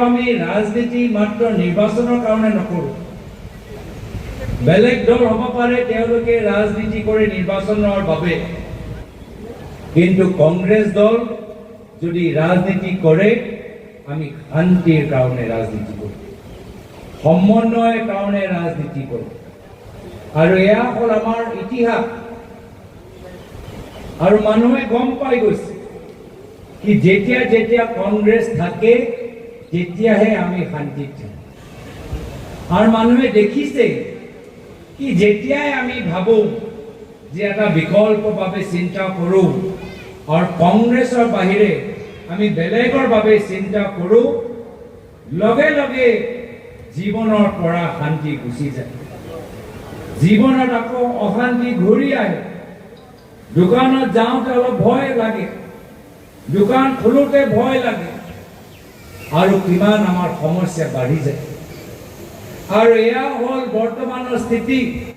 আমি ৰাজনীতি মাত্ৰ নিৰ্বাচনৰ কাৰণে নকৰোঁ। বেলেগ দল হ'ব পাৰে, তেওঁলোকে ৰাজনীতি কৰে নিৰ্বাচনৰ বাবে, কিন্তু কংগ্ৰেছ দল যদি ৰাজনীতি কৰে, আমি শান্তিৰ কাৰণে ৰাজনীতি কৰোঁ, সমন্বয়ৰ কাৰণে ৰাজনীতি কৰোঁ। আৰু এয়া হ'ল আমাৰ ইতিহাস। আৰু মানুহে গম পাই গৈছে কি যেতিয়া যেতিয়া কংগ্ৰেছ থাকে তেতিয়াহে আমি শান্তিত থাকোঁ। আৰু মানুহে দেখিছে কি যেতিয়াই আমি ভাবোঁ যে এটা বিকল্পৰ বাবে চিন্তা কৰোঁ আৰু কংগ্ৰেছৰ বাহিৰে আমি বেলেগৰ বাবে চিন্তা কৰোঁ, লগে লগে জীৱনৰ পৰা শান্তি গুচি যায়, জীৱনত আকৌ অশান্তি ঘূৰি আহে। দোকানত যাওঁতে অলপ ভয় লাগে, দোকান খোলোতে ভয় লাগে, আৰু কিমান আমাৰ সমস্যা বাঢ়ি যায়। আৰু এয়া হ'ল বৰ্তমানৰ স্থিতি।